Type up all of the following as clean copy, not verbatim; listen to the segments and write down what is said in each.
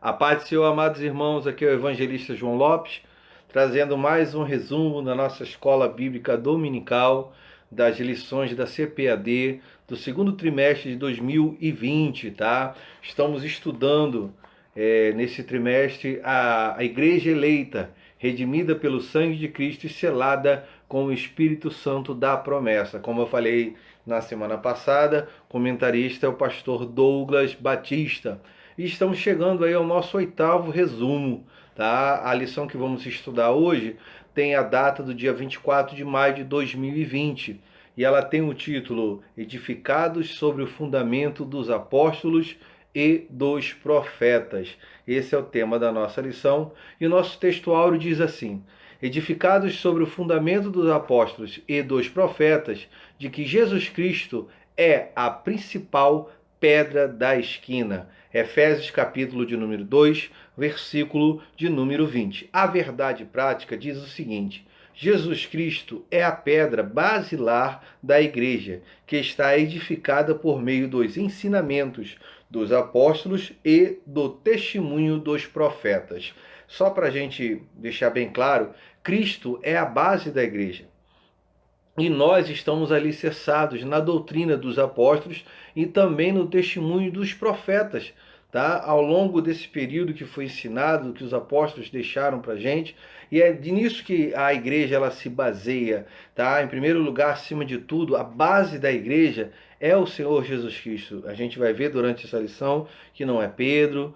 A paz do Senhor, amados irmãos, aqui é o evangelista João Lopes, trazendo mais um resumo da nossa escola bíblica dominical, das lições da CPAD, do segundo trimestre de 2020, tá? Estamos estudando nesse trimestre a Igreja Eleita, redimida pelo sangue de Cristo e selada com o Espírito Santo da promessa. Como eu falei na semana passada, o comentarista é o pastor Douglas Batista. E estamos chegando aí ao nosso oitavo resumo, tá? A lição que vamos estudar hoje tem a data do dia 24 de maio de 2020 e ela tem o título Edificados sobre o fundamento dos apóstolos e dos profetas. Esse é o tema da nossa lição e o nosso texto áureo diz assim: edificados sobre o fundamento dos apóstolos e dos profetas, de que Jesus Cristo é a principal pedra da esquina. Efésios capítulo de número 2, versículo de número 20. A verdade prática diz o seguinte: Jesus Cristo é a pedra basilar da igreja, que está edificada por meio dos ensinamentos dos apóstolos e do testemunho dos profetas. Só para a gente deixar bem claro, Cristo é a base da igreja. E nós estamos alicerçados na doutrina dos apóstolos e também no testemunho dos profetas, tá? Ao longo desse período que foi ensinado, que os apóstolos deixaram para a gente, e é nisso que a igreja ela se baseia, tá? Em primeiro lugar, acima de tudo, a base da igreja é o Senhor Jesus Cristo. A gente vai ver durante essa lição que não é Pedro,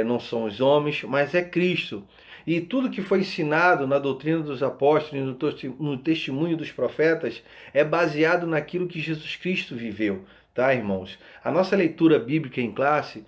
não são os homens, mas é Cristo. E tudo que foi ensinado na doutrina dos apóstolos e no testemunho dos profetas é baseado naquilo que Jesus Cristo viveu, tá, irmãos? A nossa leitura bíblica em classe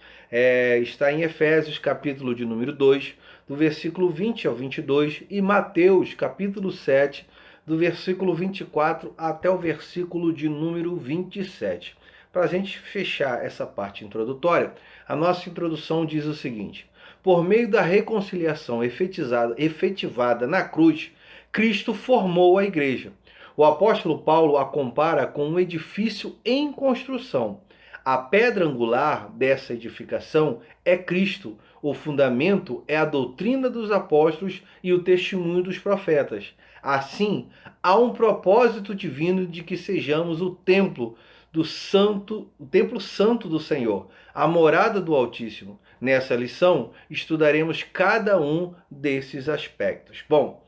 está em Efésios, capítulo de número 2, do versículo 20 ao 22, e Mateus, capítulo 7, do versículo 24 até o versículo de número 27. Para a gente fechar essa parte introdutória, a nossa introdução diz o seguinte: por meio da reconciliação efetivada na cruz, Cristo formou a igreja. O apóstolo Paulo a compara com um edifício em construção. A pedra angular dessa edificação é Cristo. O fundamento é a doutrina dos apóstolos e o testemunho dos profetas. Assim, há um propósito divino de que sejamos o templo o templo santo do Senhor, a morada do Altíssimo. Nessa lição, estudaremos cada um desses aspectos. Bom,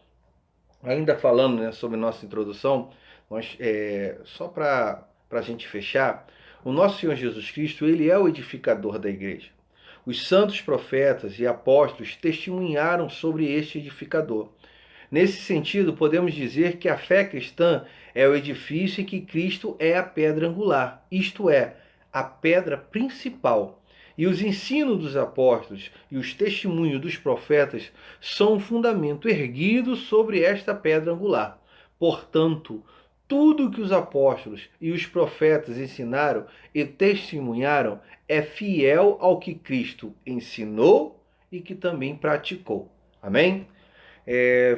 ainda falando, né, sobre nossa introdução, só para a gente fechar, o nosso Senhor Jesus Cristo, ele é o edificador da igreja. Os santos profetas e apóstolos testemunharam sobre este edificador. Nesse sentido, podemos dizer que a fé cristã é o edifício em que Cristo é a pedra angular, isto é, a pedra principal. E os ensinos dos apóstolos e os testemunhos dos profetas são um fundamento erguido sobre esta pedra angular. Portanto, tudo que os apóstolos e os profetas ensinaram e testemunharam é fiel ao que Cristo ensinou e que também praticou. Amém?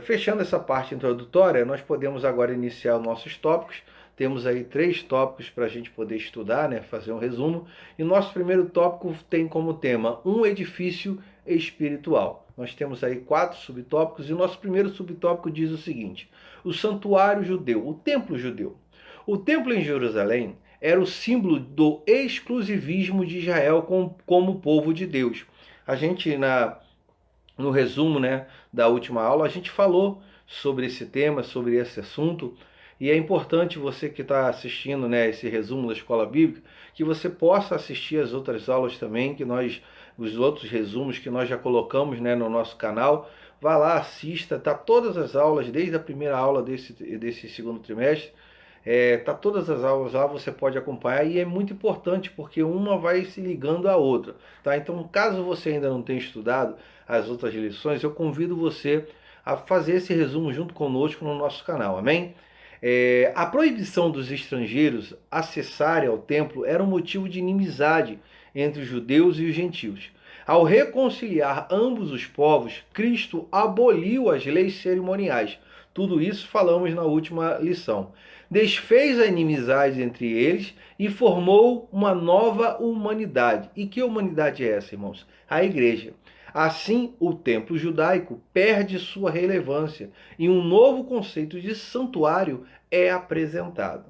Fechando essa parte introdutória, nós podemos agora iniciar os nossos tópicos. Temos aí 3 tópicos para a gente poder estudar, né, fazer um resumo. E nosso primeiro tópico tem como tema um edifício espiritual. Nós temos aí 4 subtópicos e o nosso primeiro subtópico diz o seguinte: o santuário judeu, o templo judeu. O templo em Jerusalém era o símbolo do exclusivismo de Israel como povo de Deus. A gente no resumo, né, da última aula, a gente falou sobre esse tema, sobre esse assunto, e é importante você que está assistindo, né, esse resumo da Escola Bíblica, que você possa assistir as outras aulas também, os outros resumos que nós já colocamos, né, no nosso canal. Vá lá, assista, tá todas as aulas, desde a primeira aula desse segundo trimestre, tá todas as aulas lá, você pode acompanhar, e é muito importante porque uma vai se ligando à outra, tá? Então, caso você ainda não tenha estudado as outras lições, eu convido você a fazer esse resumo junto conosco no nosso canal, amém? A proibição dos estrangeiros acessarem ao templo era um motivo de inimizade entre os judeus e os gentios. Ao reconciliar ambos os povos, Cristo aboliu as leis cerimoniais. Tudo isso falamos na última lição. Desfez a inimizade entre eles e formou uma nova humanidade. E que humanidade é essa, irmãos? A igreja. Assim, o templo judaico perde sua relevância e um novo conceito de santuário é apresentado.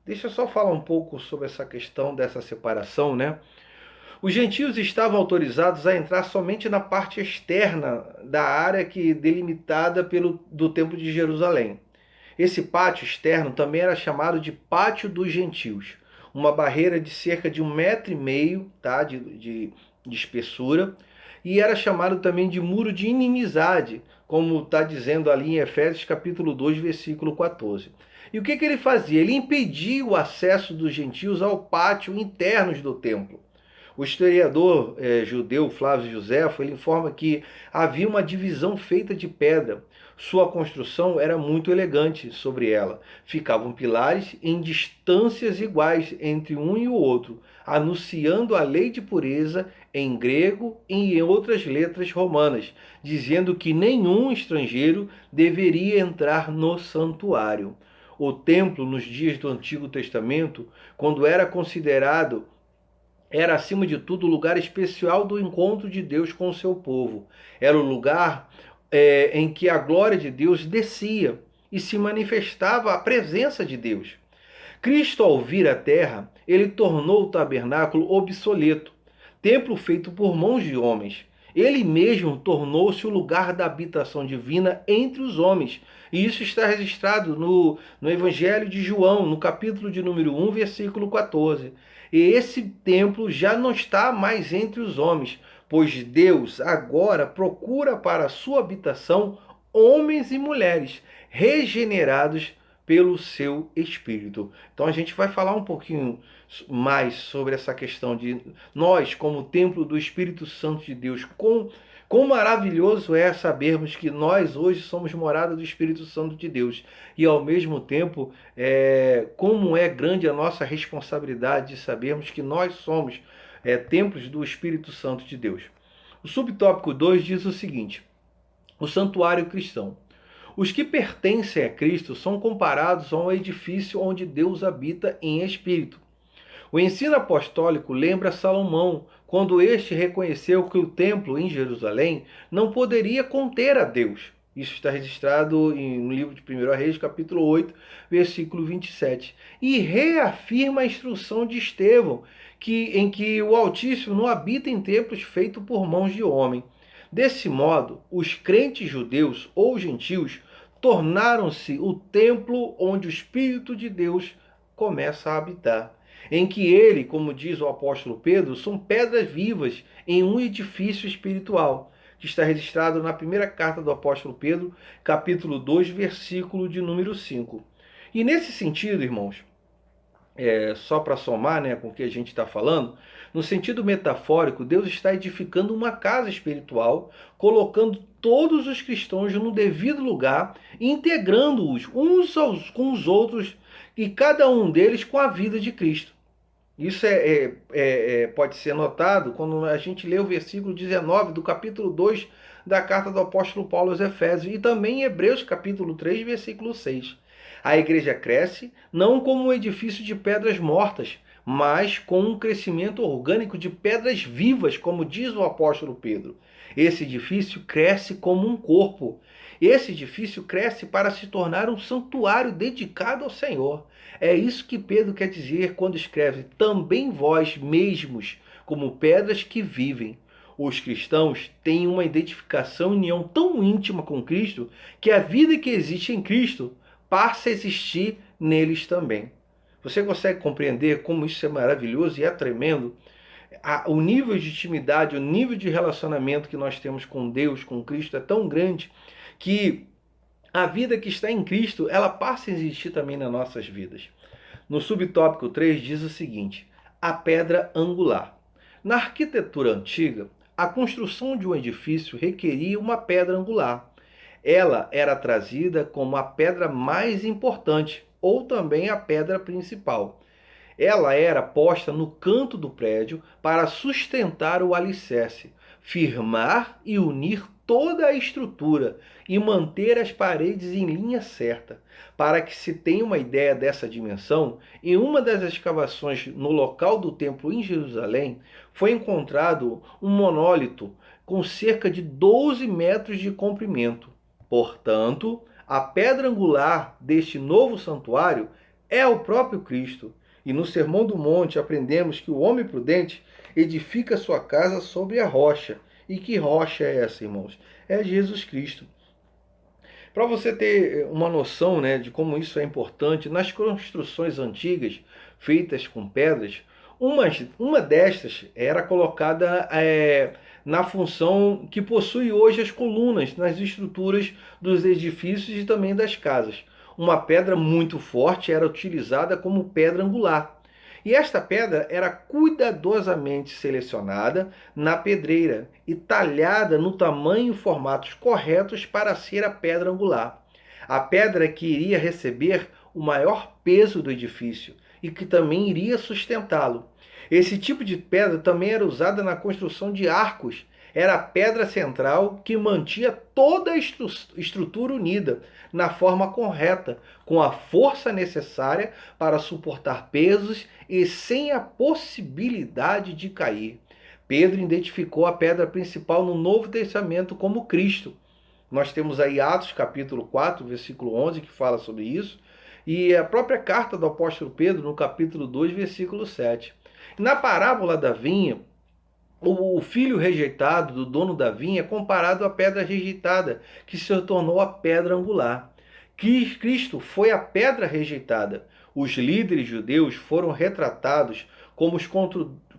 Deixa eu só falar um pouco sobre essa questão dessa separação, né? Os gentios estavam autorizados a entrar somente na parte externa da área delimitada do Templo de Jerusalém. Esse pátio externo também era chamado de Pátio dos Gentios, uma barreira de cerca de 1,5 m, tá, de espessura, e era chamado também de Muro de Inimizade, como está dizendo ali em Efésios capítulo 2, versículo 14. E o que ele fazia? Ele impedia o acesso dos gentios ao pátio internos do templo. O historiador judeu Flávio Joséfo, ele informa que havia uma divisão feita de pedra. Sua construção era muito elegante sobre ela. Ficavam pilares em distâncias iguais entre um e o outro, anunciando a lei de pureza em grego e em outras letras romanas, dizendo que nenhum estrangeiro deveria entrar no santuário. O templo, nos dias do Antigo Testamento, quando era acima de tudo o lugar especial do encontro de Deus com o seu povo. Era o lugar em que a glória de Deus descia e se manifestava a presença de Deus. Cristo, ao vir à terra, ele tornou o tabernáculo obsoleto, templo feito por mãos de homens. Ele mesmo tornou-se o lugar da habitação divina entre os homens. E isso está registrado no Evangelho de João, no capítulo de número 1, versículo 14. E esse templo já não está mais entre os homens, pois Deus agora procura para a sua habitação homens e mulheres regenerados pelo seu Espírito. Então a gente vai falar um pouquinho mais sobre essa questão de nós, como templo do Espírito Santo de Deus. Quão maravilhoso é sabermos que nós hoje somos morada do Espírito Santo de Deus. E ao mesmo tempo, como é grande a nossa responsabilidade de sabermos que nós somos templos do Espírito Santo de Deus. O subtópico 2 diz o seguinte: o santuário cristão. Os que pertencem a Cristo são comparados a um edifício onde Deus habita em espírito. O ensino apostólico lembra Salomão, quando este reconheceu que o templo em Jerusalém não poderia conter a Deus. Isso está registrado no livro de 1 Reis, capítulo 8, versículo 27. E reafirma a instrução de Estevão, em que o Altíssimo não habita em templos feitos por mãos de homem. Desse modo, os crentes judeus ou gentios tornaram-se o templo onde o Espírito de Deus começa a habitar, em que ele, como diz o apóstolo Pedro, são pedras vivas em um edifício espiritual, que está registrado na primeira carta do apóstolo Pedro, capítulo 2, versículo de número 5. E nesse sentido, irmãos, só para somar, né, com o que a gente está falando, no sentido metafórico, Deus está edificando uma casa espiritual, colocando todos os cristãos no devido lugar, integrando-os uns com os outros e cada um deles com a vida de Cristo. Isso pode ser notado quando a gente lê o versículo 19 do capítulo 2 da carta do apóstolo Paulo aos Efésios e também em Hebreus capítulo 3, versículo 6. A igreja cresce não como um edifício de pedras mortas, mas com um crescimento orgânico de pedras vivas, como diz o apóstolo Pedro. Esse edifício cresce como um corpo. Esse edifício cresce para se tornar um santuário dedicado ao Senhor. É isso que Pedro quer dizer quando escreve: também vós mesmos, como pedras que vivem. Os cristãos têm uma identificação e união tão íntima com Cristo que a vida que existe em Cristo passa a existir neles também. Você consegue compreender como isso é maravilhoso e é tremendo? O nível de intimidade, o nível de relacionamento que nós temos com Deus, com Cristo, é tão grande que a vida que está em Cristo, ela passa a existir também nas nossas vidas. No subtópico 3 diz o seguinte: a pedra angular. Na arquitetura antiga, a construção de um edifício requeria uma pedra angular. Ela era trazida como a pedra mais importante, ou também a pedra principal. Ela era posta no canto do prédio para sustentar o alicerce, firmar e unir toda a estrutura e manter as paredes em linha certa. Para que se tenha uma ideia dessa dimensão, em uma das escavações no local do templo em Jerusalém, foi encontrado um monólito com cerca de 12 metros de comprimento. Portanto, a pedra angular deste novo santuário é o próprio Cristo. E no Sermão do Monte aprendemos que o homem prudente edifica sua casa sobre a rocha. E que rocha é essa, irmãos? É Jesus Cristo. Para você ter uma noção, né, de como isso é importante, nas construções antigas feitas com pedras, uma destas era colocada na função que possui hoje as colunas nas estruturas dos edifícios e também das casas. Uma pedra muito forte era utilizada como pedra angular. E esta pedra era cuidadosamente selecionada na pedreira e talhada no tamanho e formatos corretos para ser a pedra angular. A pedra que iria receber o maior peso do edifício e que também iria sustentá-lo. Esse tipo de pedra também era usada na construção de arcos. Era a pedra central que mantinha toda a estrutura unida na forma correta, com a força necessária para suportar pesos e sem a possibilidade de cair. Pedro identificou a pedra principal no Novo Testamento como Cristo. Nós temos aí Atos capítulo 4, versículo 11, que fala sobre isso, e a própria carta do apóstolo Pedro no capítulo 2, versículo 7. Na parábola da vinha, o filho rejeitado do dono da vinha é comparado à pedra rejeitada, que se tornou a pedra angular. Cristo foi a pedra rejeitada. Os líderes judeus foram retratados como os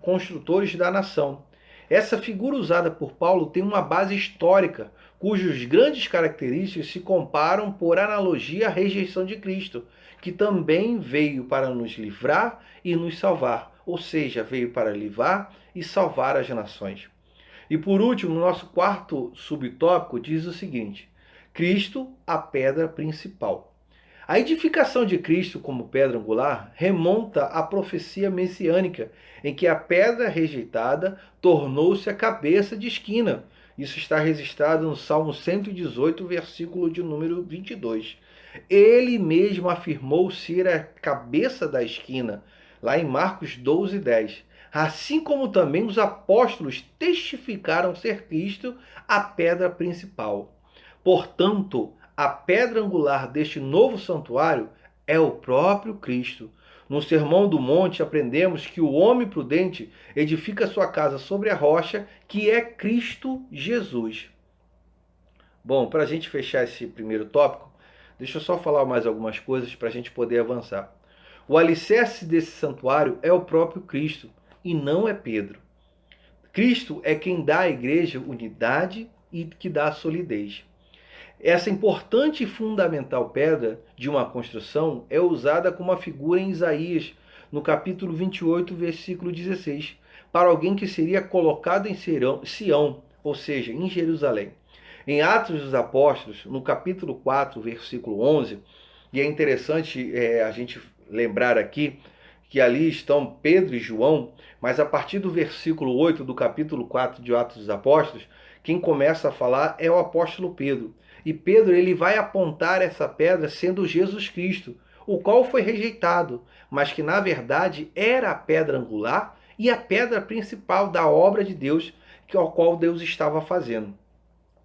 construtores da nação. Essa figura usada por Paulo tem uma base histórica, cujos grandes características se comparam por analogia à rejeição de Cristo, que também veio para nos livrar e nos salvar, ou seja, veio para livrar e salvar as nações. E por último, no nosso quarto subtópico diz o seguinte: Cristo, a pedra principal. A edificação de Cristo como pedra angular remonta à profecia messiânica, em que a pedra rejeitada tornou-se a cabeça de esquina. Isso está registrado no Salmo 118, versículo de número 22. Ele mesmo afirmou ser a cabeça da esquina, lá em Marcos 12, 10. Assim como também os apóstolos testificaram ser Cristo a pedra principal. Portanto, a pedra angular deste novo santuário é o próprio Cristo. No Sermão do Monte aprendemos que o homem prudente edifica sua casa sobre a rocha, que é Cristo Jesus. Bom, para a gente fechar esse primeiro tópico, deixa eu só falar mais algumas coisas para a gente poder avançar. O alicerce desse santuário é o próprio Cristo e não é Pedro. Cristo é quem dá à igreja unidade e que dá solidez. Essa importante e fundamental pedra de uma construção é usada como uma figura em Isaías, no capítulo 28, versículo 16, para alguém que seria colocado em Sião, ou seja, em Jerusalém. Em Atos dos Apóstolos, no capítulo 4, versículo 11, e é interessante a gente lembrar aqui que ali estão Pedro e João, mas a partir do versículo 8 do capítulo 4 de Atos dos Apóstolos, quem começa a falar é o apóstolo Pedro. E Pedro ele vai apontar essa pedra sendo Jesus Cristo, o qual foi rejeitado, mas que na verdade era a pedra angular e a pedra principal da obra de Deus, que ao qual Deus estava fazendo.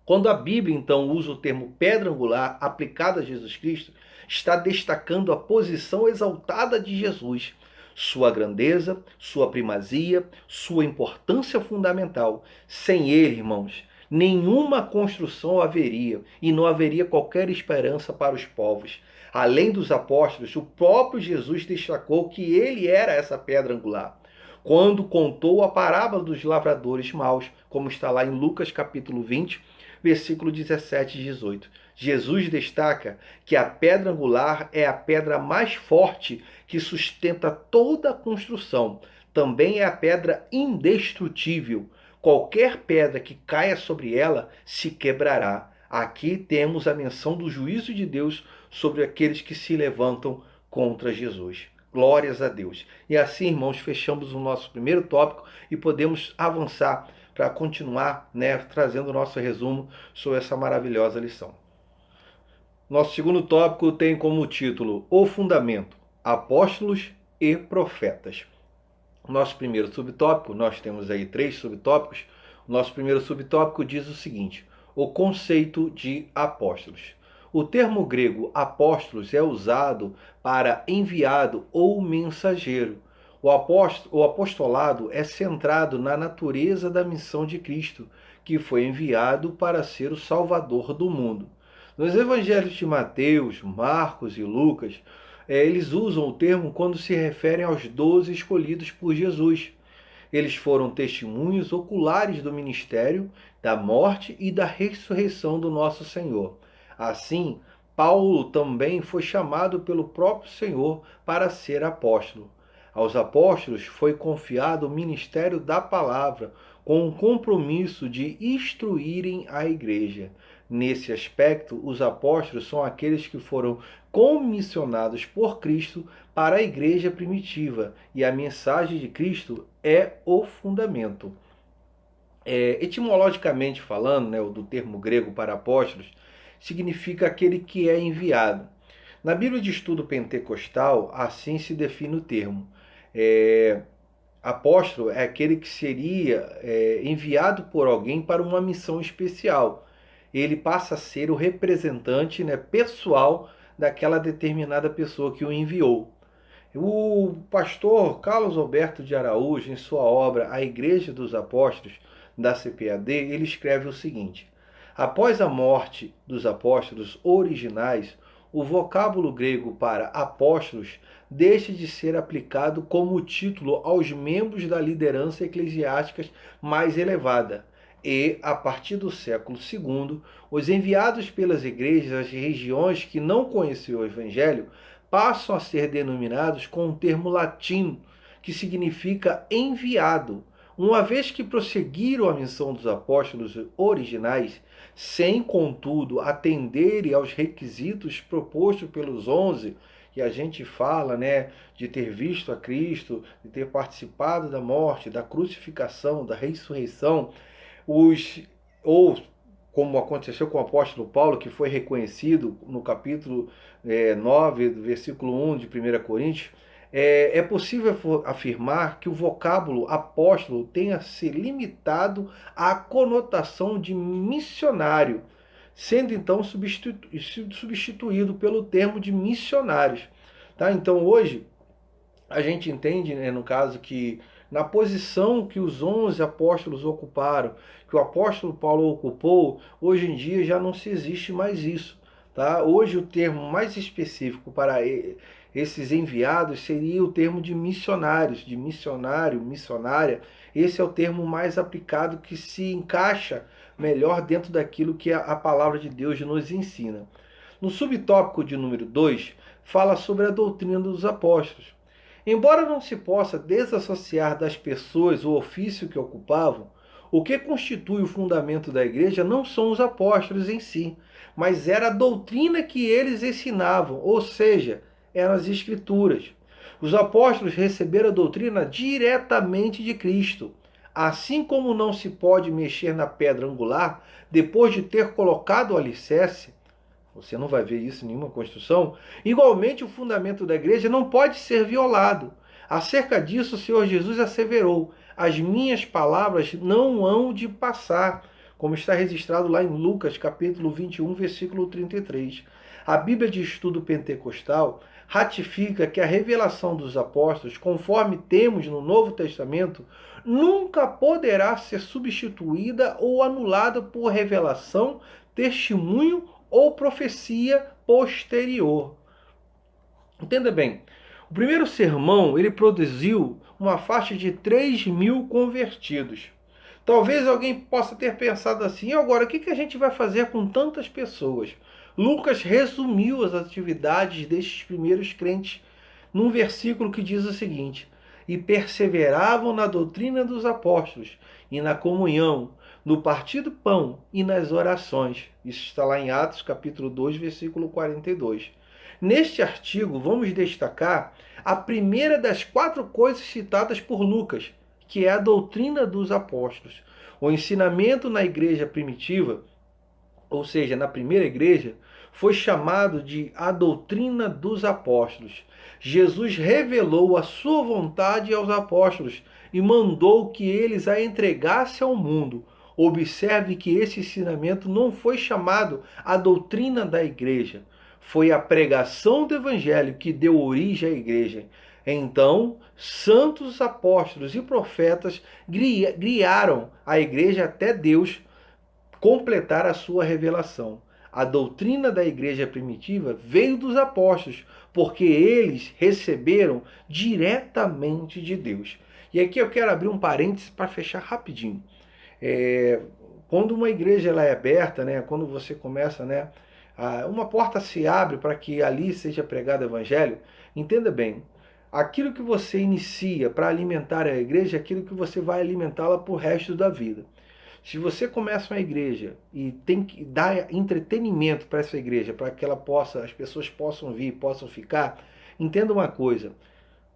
Quando a Bíblia então usa o termo pedra angular aplicado a Jesus Cristo, está destacando a posição exaltada de Jesus, sua grandeza, sua primazia, sua importância fundamental. Sem ele, irmãos, nenhuma construção haveria e não haveria qualquer esperança para os povos. Além dos apóstolos, o próprio Jesus destacou que ele era essa pedra angular, quando contou a parábola dos lavradores maus, como está lá em Lucas capítulo 20, versículo 17 e 18. Jesus destaca que a pedra angular é a pedra mais forte que sustenta toda a construção. Também é a pedra indestrutível. Qualquer pedra que caia sobre ela se quebrará. Aqui temos a menção do juízo de Deus sobre aqueles que se levantam contra Jesus. Glórias a Deus. E assim, irmãos, fechamos o nosso primeiro tópico e podemos avançar para continuar, trazendo o nosso resumo sobre essa maravilhosa lição. Nosso segundo tópico tem como título O Fundamento, Apóstolos e Profetas. Nosso primeiro subtópico, nós temos aí 3 subtópicos. Nosso primeiro subtópico diz o seguinte: o conceito de apóstolos. O termo grego apóstolos é usado para enviado ou mensageiro. O apostolado é centrado na natureza da missão de Cristo, que foi enviado para ser o Salvador do mundo. Nos evangelhos de Mateus, Marcos e Lucas, eles usam o termo quando se referem aos 12 escolhidos por Jesus. Eles foram testemunhos oculares do ministério, da morte e da ressurreição do nosso Senhor. Assim, Paulo também foi chamado pelo próprio Senhor para ser apóstolo. Aos apóstolos foi confiado o ministério da palavra, com o compromisso de instruírem a igreja. Nesse aspecto, os apóstolos são aqueles que foram comissionados por Cristo para a igreja primitiva, e a mensagem de Cristo é o fundamento. Etimologicamente falando, né, do termo grego para apóstolos, significa aquele que é enviado. Na Bíblia de Estudo Pentecostal, assim se define o termo. Apóstolo é aquele que seria enviado por alguém para uma missão especial. Ele passa a ser o representante, né, pessoal daquela determinada pessoa que o enviou. O pastor Carlos Alberto de Araújo, em sua obra A Igreja dos Apóstolos, da CPAD, ele escreve o seguinte: após a morte dos apóstolos originais, o vocábulo grego para apóstolos deixa de ser aplicado como título aos membros da liderança eclesiástica mais elevada. E, a partir do século II, os enviados pelas igrejas às regiões que não conheciam o Evangelho passam a ser denominados com um termo latino, que significa enviado, uma vez que prosseguiram a missão dos apóstolos originais, sem, contudo, atenderem aos requisitos propostos pelos 11, que a gente fala, né, de ter visto a Cristo, de ter participado da morte, da crucificação, da ressurreição, ou como aconteceu com o apóstolo Paulo, que foi reconhecido no capítulo 9, do versículo 1 de 1 Coríntios, é possível afirmar que o vocábulo apóstolo tenha se limitado à conotação de missionário, sendo então substituído pelo termo de missionários. Tá? Então hoje a gente entende, né, no caso, que na posição que os 11 apóstolos ocuparam, que o apóstolo Paulo ocupou, hoje em dia já não se existe mais isso. Tá? Hoje o termo mais específico para esses enviados seria o termo de missionários, de missionário, missionária. Esse é o termo mais aplicado, que se encaixa melhor dentro daquilo que a palavra de Deus nos ensina. No subtópico de número 2, fala sobre a doutrina dos apóstolos. Embora não se possa desassociar das pessoas o ofício que ocupavam, o que constitui o fundamento da igreja não são os apóstolos em si, mas era a doutrina que eles ensinavam, ou seja, eram as escrituras. Os apóstolos receberam a doutrina diretamente de Cristo. Assim como não se pode mexer na pedra angular depois de ter colocado o alicerce, você não vai ver isso em nenhuma construção, igualmente o fundamento da igreja não pode ser violado. Acerca disso, o Senhor Jesus asseverou: as minhas palavras não hão de passar, como está registrado lá em Lucas, capítulo 21, versículo 33. A Bíblia de Estudo Pentecostal ratifica que a revelação dos apóstolos, conforme temos no Novo Testamento, nunca poderá ser substituída ou anulada por revelação, testemunho ou profecia posterior. Entenda bem, o primeiro sermão ele produziu uma faixa de 3.000 convertidos. Talvez alguém possa ter pensado assim: agora, o que a gente vai fazer com tantas pessoas? Lucas resumiu as atividades destes primeiros crentes num versículo que diz o seguinte: e perseveravam na doutrina dos apóstolos, e na comunhão, no partir do pão e nas orações. Isso está lá em Atos capítulo 2, versículo 42. Neste artigo, vamos destacar a primeira das 4 coisas citadas por Lucas, que é a doutrina dos apóstolos. O ensinamento na igreja primitiva, ou seja, na primeira igreja, foi chamado de a doutrina dos apóstolos. Jesus revelou a sua vontade aos apóstolos e mandou que eles a entregassem ao mundo. Observe que esse ensinamento não foi chamado a doutrina da igreja, foi a pregação do evangelho que deu origem à igreja. Então, santos apóstolos e profetas guiaram a igreja até Deus completar a sua revelação. A doutrina da igreja primitiva veio dos apóstolos, porque eles receberam diretamente de Deus. E aqui eu quero abrir um parênteses para fechar rapidinho. Quando uma igreja ela é aberta, né, quando você começa, né, uma porta se abre para que ali seja pregado o evangelho, entenda bem, aquilo que você inicia para alimentar a igreja é aquilo que você vai alimentá-la por resto da vida. Se você começa uma igreja e tem que dar entretenimento para essa igreja, para que as pessoas possam vir, possam ficar, entenda uma coisa,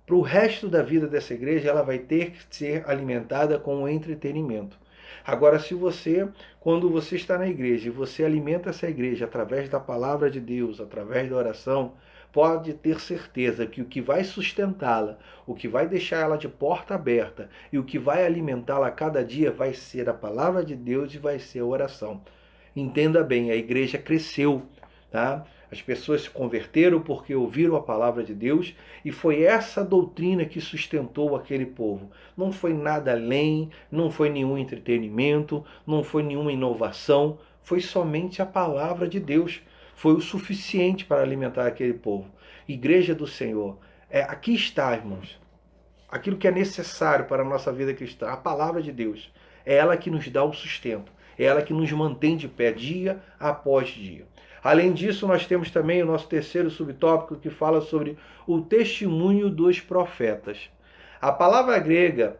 para o resto da vida dessa igreja ela vai ter que ser alimentada com o entretenimento. Agora, quando você está na igreja e você alimenta essa igreja através da palavra de Deus, através da oração, pode ter certeza que o que vai sustentá-la, o que vai deixar ela de porta aberta e o que vai alimentá-la a cada dia vai ser a palavra de Deus e vai ser a oração. Entenda bem, a igreja cresceu, tá? As pessoas se converteram porque ouviram a palavra de Deus e foi essa doutrina que sustentou aquele povo. Não foi nada além, não foi nenhum entretenimento, não foi nenhuma inovação, foi somente a palavra de Deus. Foi o suficiente para alimentar aquele povo. Igreja do Senhor, aqui está, irmãos, aquilo que é necessário para a nossa vida cristã, a palavra de Deus. É ela que nos dá o sustento, é ela que nos mantém de pé dia após dia. Além disso, nós temos também o nosso terceiro subtópico que fala sobre o testemunho dos profetas. A palavra grega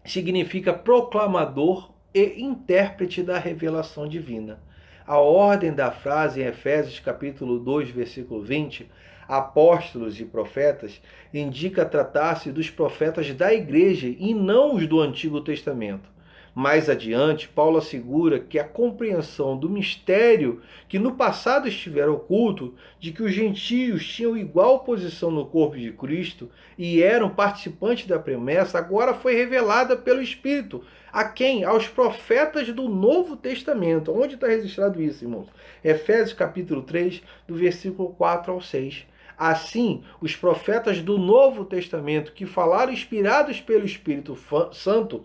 significa proclamador e intérprete da revelação divina. A ordem da frase em Efésios capítulo 2, versículo 20, apóstolos e profetas, indica tratar-se dos profetas da igreja e não os do Antigo Testamento. Mais adiante, Paulo assegura que a compreensão do mistério que no passado estivera oculto, de que os gentios tinham igual posição no corpo de Cristo e eram participantes da promessa, agora foi revelada pelo Espírito. A quem? Aos profetas do Novo Testamento. Onde está registrado isso, irmãos? Efésios capítulo 3, do versículo 4 ao 6. Assim, os profetas do Novo Testamento, que falaram inspirados pelo Espírito Santo,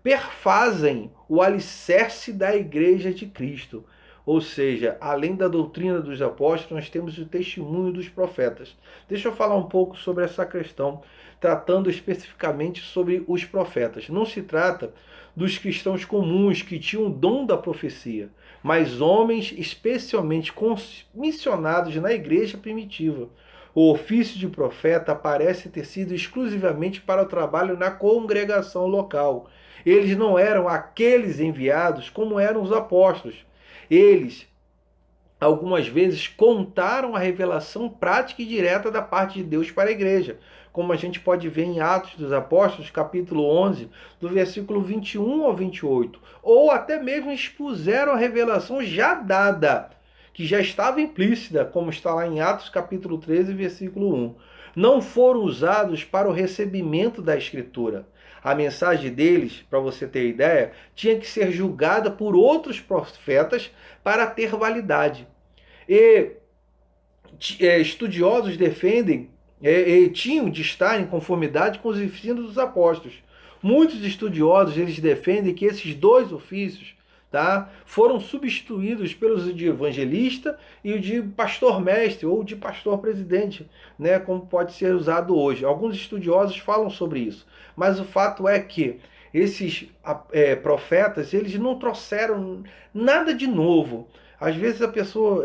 perfazem o alicerce da igreja de Cristo. Ou seja, além da doutrina dos apóstolos, nós temos o testemunho dos profetas. Deixa eu falar um pouco sobre essa questão, tratando especificamente sobre os profetas. Não se trata dos cristãos comuns que tinham o dom da profecia, mas homens especialmente comissionados na igreja primitiva. O ofício de profeta parece ter sido exclusivamente para o trabalho na congregação local. Eles não eram aqueles enviados como eram os apóstolos. Eles, algumas vezes, contaram a revelação prática e direta da parte de Deus para a igreja, como a gente pode ver em Atos dos Apóstolos, capítulo 11, do versículo 21 ao 28. Ou até mesmo expuseram a revelação já dada, que já estava implícita, como está lá em Atos capítulo 13, versículo 1. Não foram usados para o recebimento da Escritura. A mensagem deles, para você ter ideia, tinha que ser julgada por outros profetas para ter validade. E estudiosos defendem e tinham de estar em conformidade com os ensinos dos apóstolos. Muitos estudiosos eles defendem que esses dois ofícios, tá, foram substituídos pelos de evangelista e o de pastor-mestre ou de pastor-presidente, né, como pode ser usado hoje. Alguns estudiosos falam sobre isso, mas o fato é que esses profetas eles não trouxeram nada de novo. Às vezes a pessoa,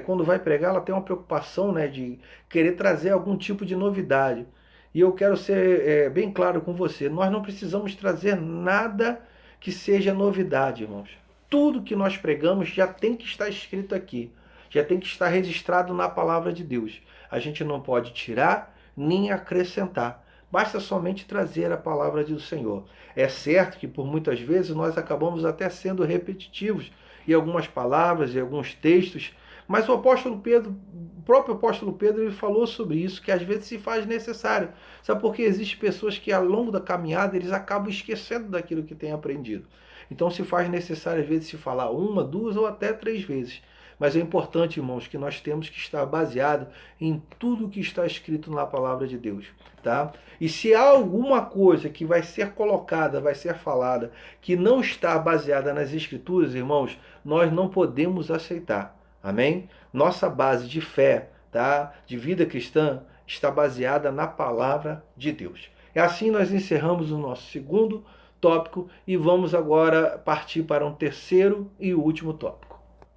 quando vai pregar, ela tem uma preocupação, né, de querer trazer algum tipo de novidade. E eu quero ser bem claro com você, nós não precisamos trazer nada que seja novidade, irmãos. Tudo que nós pregamos já tem que estar escrito aqui, já tem que estar registrado na palavra de Deus. A gente não pode tirar nem acrescentar, basta somente trazer a palavra do Senhor. É certo que por muitas vezes nós acabamos até sendo repetitivos em algumas palavras, em alguns textos, mas o próprio apóstolo Pedro, ele falou sobre isso, que às vezes se faz necessário. Sabe por quê? Existem pessoas que ao longo da caminhada eles acabam esquecendo daquilo que têm aprendido. Então se faz necessário às vezes se falar uma, duas ou até três vezes. Mas é importante, irmãos, que nós temos que estar baseado em tudo que está escrito na palavra de Deus, tá? E se há alguma coisa que vai ser colocada, vai ser falada, que não está baseada nas escrituras, irmãos, nós não podemos aceitar. Amém? Nossa base de fé, tá? De vida cristã, está baseada na palavra de Deus. E assim nós encerramos o nosso segundo tópico e vamos agora partir para um terceiro e último tópico.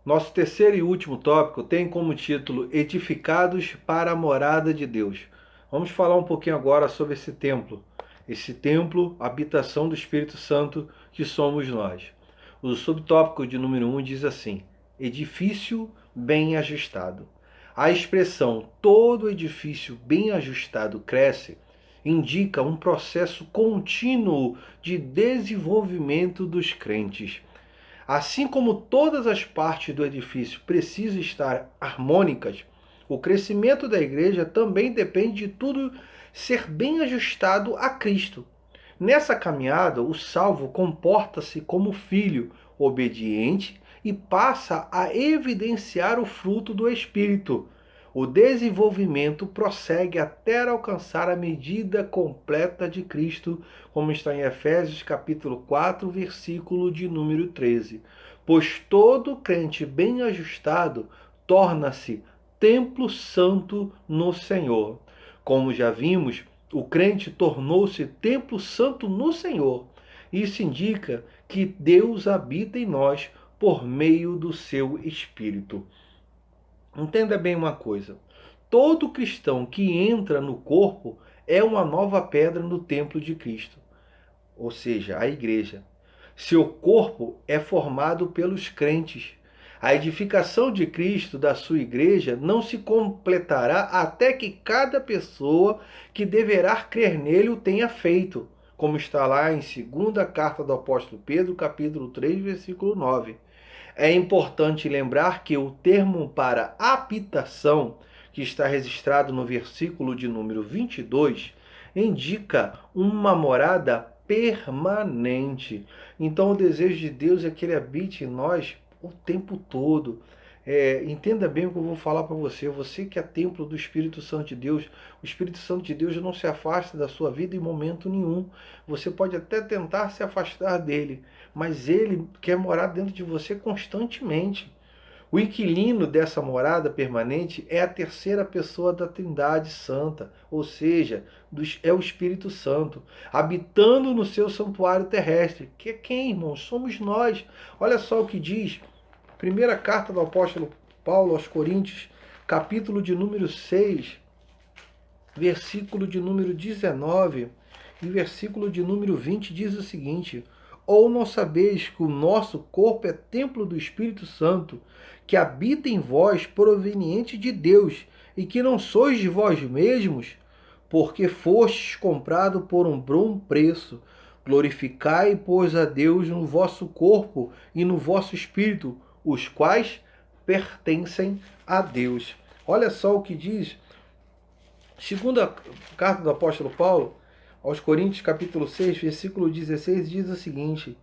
Nosso terceiro e último tópico tem como título Edificados para a Morada de Deus. Vamos falar um pouquinho agora sobre esse templo, habitação do Espírito Santo que somos nós. O subtópico de número 1 diz assim: edifício bem ajustado. A expressão todo edifício bem ajustado cresce indica um processo contínuo de desenvolvimento dos crentes. Assim como todas as partes do edifício precisam estar harmônicas, o crescimento da igreja também depende de tudo ser bem ajustado a Cristo. Nessa caminhada, o salvo comporta-se como filho obediente e passa a evidenciar o fruto do Espírito. O desenvolvimento prossegue até alcançar a medida completa de Cristo, como está em Efésios capítulo 4, versículo de número 13. Pois todo crente bem ajustado torna-se templo santo no Senhor. Como já vimos, o crente tornou-se templo santo no Senhor. Isso indica que Deus habita em nós por meio do seu Espírito. Entenda bem uma coisa: todo cristão que entra no corpo é uma nova pedra no templo de Cristo, ou seja, a igreja. Seu corpo é formado pelos crentes. A edificação de Cristo da sua igreja não se completará até que cada pessoa que deverá crer nele o tenha feito, como está lá em 2ª carta do apóstolo Pedro, capítulo 3, versículo 9. É importante lembrar que o termo para habitação, que está registrado no versículo de número 22, indica uma morada permanente. Então o desejo de Deus é que Ele habite em nós o tempo todo. Entenda bem o que eu vou falar para você. Você que é templo do Espírito Santo de Deus, o Espírito Santo de Deus não se afasta da sua vida em momento nenhum. Você pode até tentar se afastar dele, mas ele quer morar dentro de você constantemente. O inquilino dessa morada permanente é a terceira pessoa da Trindade Santa, ou seja, é o Espírito Santo, habitando no seu santuário terrestre. Que é quem, irmãos? Somos nós. Olha só o que diz primeira carta do apóstolo Paulo aos Coríntios, capítulo de número 6, versículo de número 19 e versículo de número 20, diz o seguinte: ou não sabeis que o nosso corpo é templo do Espírito Santo, que habita em vós, proveniente de Deus, e que não sois de vós mesmos, porque fostes comprado por um bom preço? Glorificai, pois, a Deus no vosso corpo e no vosso espírito, os quais pertencem a Deus. Olha só o que diz, segunda carta do apóstolo Paulo aos Coríntios, capítulo 6, versículo 16, diz o seguinte: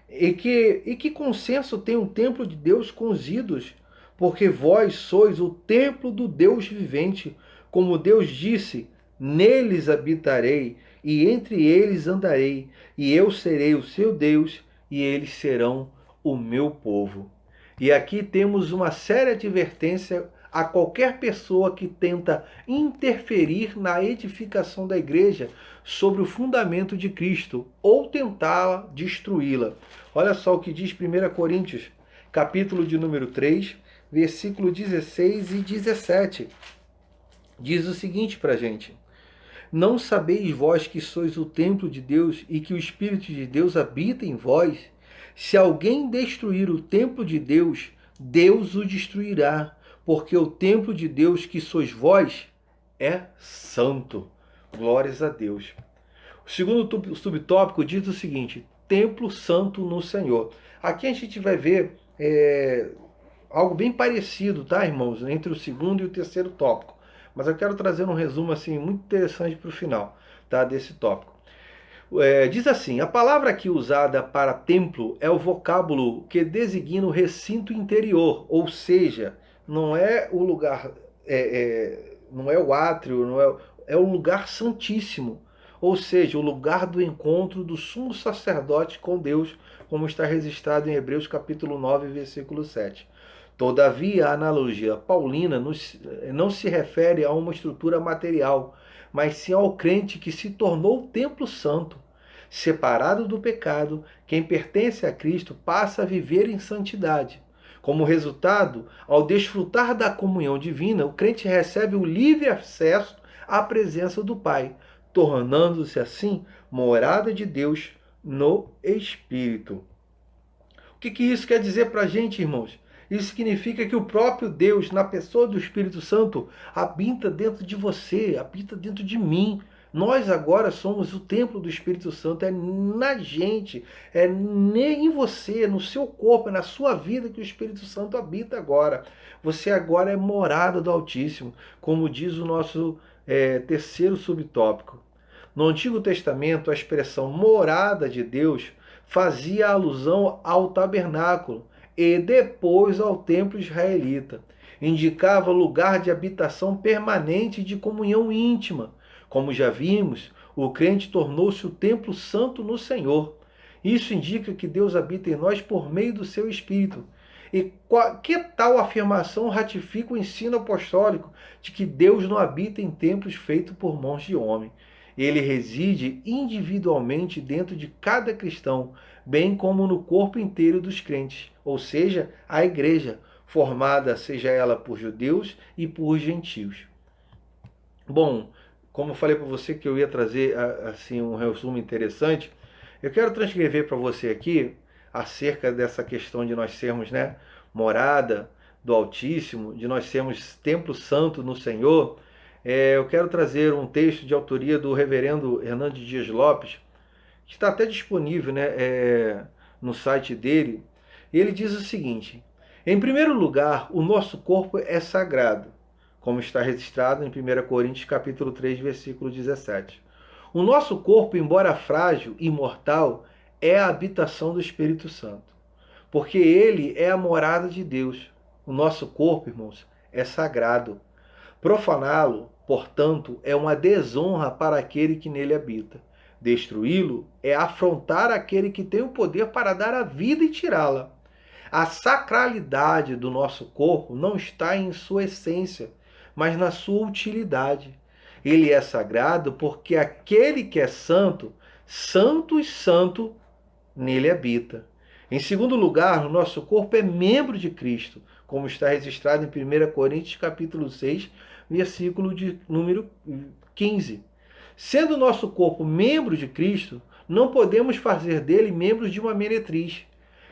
E que consenso tem o templo de Deus com os ídolos? Porque vós sois o templo do Deus vivente. Como Deus disse, neles habitarei, e entre eles andarei, e eu serei o seu Deus, e eles serão o meu povo. E aqui temos uma séria advertência a qualquer pessoa que tenta interferir na edificação da igreja sobre o fundamento de Cristo ou tentá-la destruí-la. Olha só o que diz 1 Coríntios, capítulo de número 3, versículo 16 e 17. Diz o seguinte para a gente: não sabeis vós que sois o templo de Deus e que o Espírito de Deus habita em vós? Se alguém destruir o templo de Deus, Deus o destruirá, porque o templo de Deus que sois vós é santo. Glórias a Deus. O segundo subtópico diz o seguinte: templo santo no Senhor. Aqui a gente vai ver algo bem parecido, tá, irmãos, entre o segundo e o terceiro tópico. Mas eu quero trazer um resumo assim muito interessante para o final, tá, desse tópico. Diz assim: a palavra aqui usada para templo é o vocábulo que designa o recinto interior, ou seja, não é o lugar, não é o átrio, é o lugar santíssimo, ou seja, o lugar do encontro do sumo sacerdote com Deus, como está registrado em Hebreus capítulo 9, versículo 7. Todavia, a analogia paulina não se refere a uma estrutura material, mas sim ao crente que se tornou o templo santo. Separado do pecado, quem pertence a Cristo passa a viver em santidade. Como resultado, ao desfrutar da comunhão divina, o crente recebe o livre acesso à presença do Pai, tornando-se assim morada de Deus no Espírito. O que isso quer dizer para a gente, irmãos? Isso significa que o próprio Deus, na pessoa do Espírito Santo, habita dentro de você, habita dentro de mim. Nós agora somos o templo do Espírito Santo, é na gente, é em você, no seu corpo, é na sua vida que o Espírito Santo habita agora. Você agora é morada do Altíssimo, como diz o nosso terceiro subtópico. No Antigo Testamento, a expressão morada de Deus fazia alusão ao tabernáculo e depois ao templo israelita. Indicava lugar de habitação permanente e de comunhão íntima. Como já vimos, o crente tornou-se o templo santo no Senhor. Isso indica que Deus habita em nós por meio do seu Espírito. E que tal afirmação ratifica o ensino apostólico de que Deus não habita em templos feitos por mãos de homem? Ele reside individualmente dentro de cada cristão, bem como no corpo inteiro dos crentes, ou seja, a igreja, formada seja ela por judeus e por gentios. Bom, como eu falei para você que eu ia trazer assim um resumo interessante, eu quero transcrever para você aqui acerca dessa questão de nós sermos, né, morada do Altíssimo, de nós sermos templo santo no Senhor. Eu quero trazer um texto de autoria do reverendo Hernandes Dias Lopes, que está até disponível, né, no site dele. Ele diz o seguinte: em primeiro lugar, o nosso corpo é sagrado, como está registrado em 1 Coríntios capítulo 3, versículo 17. O nosso corpo, embora frágil e mortal, é a habitação do Espírito Santo, porque ele é a morada de Deus. O nosso corpo, irmãos, é sagrado. Profaná-lo, portanto, é uma desonra para aquele que nele habita. Destruí-lo é afrontar aquele que tem o poder para dar a vida e tirá-la. A sacralidade do nosso corpo não está em sua essência, mas na sua utilidade. Ele é sagrado porque aquele que é santo, santo e santo, nele habita. Em segundo lugar, o nosso corpo é membro de Cristo, como está registrado em 1 Coríntios capítulo 6, versículo de número 15. Sendo o nosso corpo membro de Cristo, não podemos fazer dele membros de uma meretriz.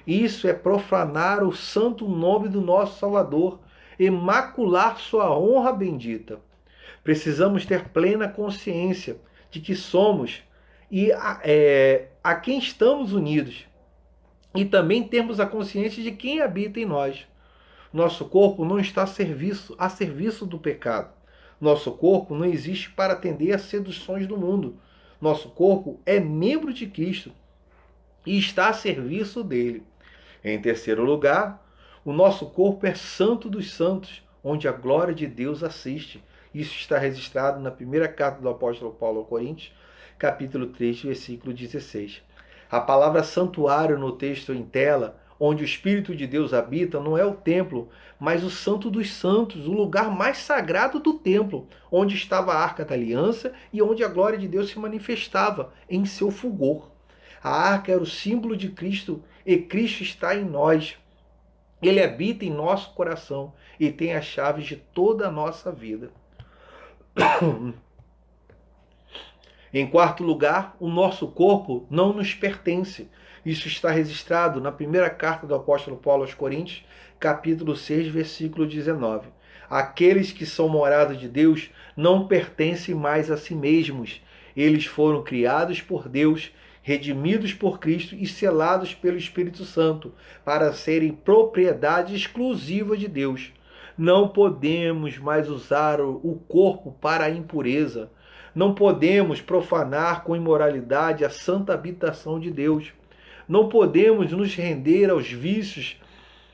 Isso é profanar o santo nome do nosso Salvador e macular sua honra bendita. Precisamos ter plena consciência de que somos e a quem estamos unidos. E também termos a consciência de quem habita em nós. Nosso corpo não está a serviço do pecado. Nosso corpo não existe para atender às seduções do mundo. Nosso corpo é membro de Cristo e está a serviço dele. Em terceiro lugar, o nosso corpo é santo dos santos, onde a glória de Deus assiste. Isso está registrado na primeira carta do apóstolo Paulo aos Coríntios, capítulo 3, versículo 16. A palavra santuário no texto em tela, onde o Espírito de Deus habita, não é o templo, mas o Santo dos Santos, o lugar mais sagrado do templo, onde estava a Arca da Aliança e onde a glória de Deus se manifestava em seu fulgor. A arca era o símbolo de Cristo e Cristo está em nós. Ele habita em nosso coração e tem as chaves de toda a nossa vida. Em quarto lugar, o nosso corpo não nos pertence. Isso está registrado na primeira carta do apóstolo Paulo aos Coríntios, capítulo 6, versículo 19. Aqueles que são morada de Deus não pertencem mais a si mesmos. Eles foram criados por Deus, redimidos por Cristo e selados pelo Espírito Santo, para serem propriedade exclusiva de Deus. Não podemos mais usar o corpo para a impureza, Não podemos profanar com imoralidade a santa habitação de Deus. Não podemos nos render aos vícios.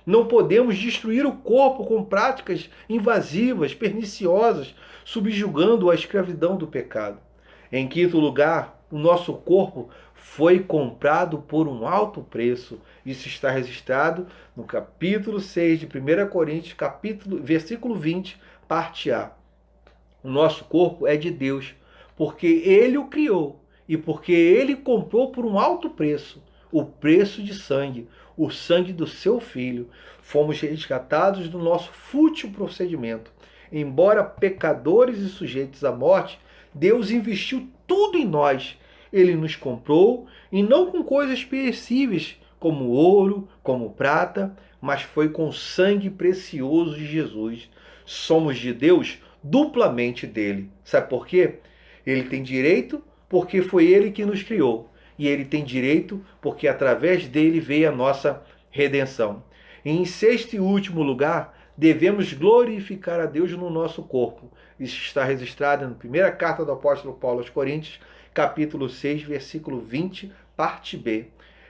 Não podemos destruir o corpo com práticas invasivas, perniciosas, subjugando a escravidão do pecado. Em quinto lugar, o nosso corpo foi comprado por um alto preço. Isso está registrado no capítulo 6 de 1 Coríntios, versículo 20, parte A. O nosso corpo é de Deus, porque Ele o criou e porque Ele comprou por um alto preço, o preço de sangue, o sangue do seu Filho. Fomos resgatados do nosso fútil procedimento. Embora pecadores e sujeitos à morte, Deus investiu tudo em nós. Ele nos comprou, e não com coisas perecíveis, como ouro, como prata, mas foi com o sangue precioso de Jesus. Somos de Deus, duplamente dele. Sabe por quê? Ele tem direito porque foi ele que nos criou. E ele tem direito porque através dele veio a nossa redenção. E em sexto e último lugar, devemos glorificar a Deus no nosso corpo. Isso está registrado na primeira carta do apóstolo Paulo aos Coríntios, capítulo 6, versículo 20, parte B.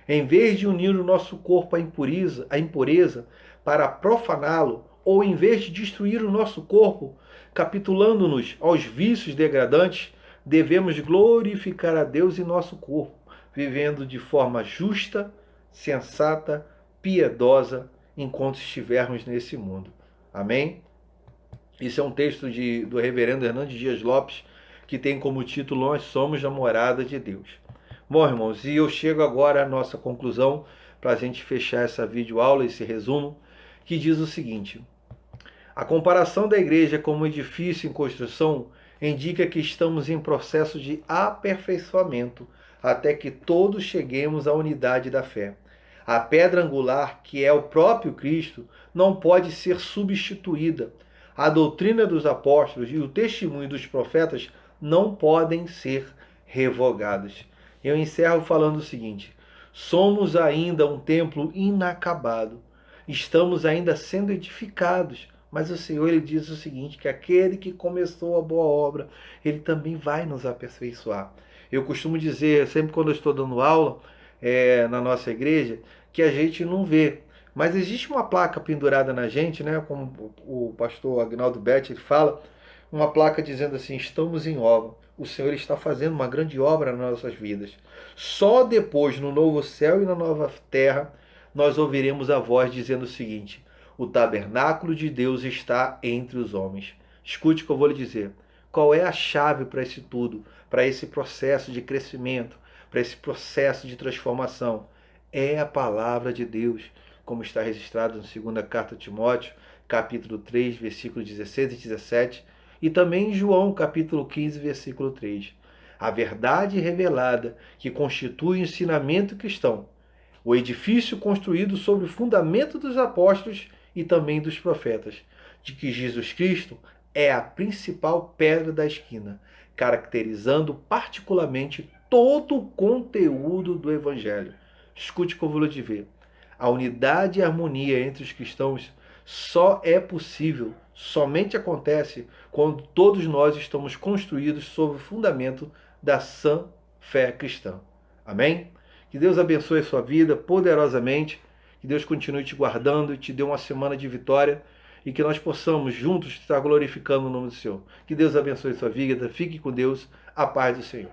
Em vez de unir o nosso corpo à impureza para profaná-lo, ou em vez de destruir o nosso corpo, capitulando-nos aos vícios degradantes, devemos glorificar a Deus em nosso corpo, vivendo de forma justa, sensata, piedosa, enquanto estivermos nesse mundo. Amém? Isso é um texto do reverendo Hernandes Dias Lopes, que tem como título Nós somos a morada de Deus. Bom, irmãos, e eu chego agora à nossa conclusão, para a gente fechar essa videoaula, esse resumo, que diz o seguinte: a comparação da igreja como edifício em construção indica que estamos em processo de aperfeiçoamento, até que todos cheguemos à unidade da fé. A pedra angular, que é o próprio Cristo, não pode ser substituída. A doutrina dos apóstolos e o testemunho dos profetas não podem ser revogados. Eu encerro falando o seguinte: somos ainda um templo inacabado. Estamos ainda sendo edificados. Mas o Senhor, ele diz o seguinte, que aquele que começou a boa obra, ele também vai nos aperfeiçoar. Eu costumo dizer, sempre quando eu estou dando aula na nossa igreja, que a gente não vê. Mas existe uma placa pendurada na gente, né, como o pastor Agnaldo Betti ele fala, uma placa dizendo assim: estamos em obra. O Senhor está fazendo uma grande obra nas nossas vidas. Só depois, no novo céu e na nova terra, nós ouviremos a voz dizendo o seguinte: o tabernáculo de Deus está entre os homens. Escute o que eu vou lhe dizer. Qual é a chave para esse tudo, para esse processo de crescimento, para esse processo de transformação? É a palavra de Deus, como está registrado na segunda carta a Timóteo, capítulo 3, versículos 16 e 17, e também em João, capítulo 15, versículo 3. A verdade revelada que constitui o ensinamento cristão, o edifício construído sobre o fundamento dos apóstolos e também dos profetas, de que Jesus Cristo é a principal pedra da esquina, caracterizando particularmente todo o conteúdo do Evangelho. Escute o que eu vou lhe dizer. A unidade e a harmonia entre os cristãos só é possível, somente acontece quando todos nós estamos construídos sobre o fundamento da sã fé cristã. Amém? Que Deus abençoe a sua vida poderosamente, que Deus continue te guardando e te dê uma semana de vitória e que nós possamos juntos estar glorificando o nome do Senhor. Que Deus abençoe a sua vida, fique com Deus, a paz do Senhor.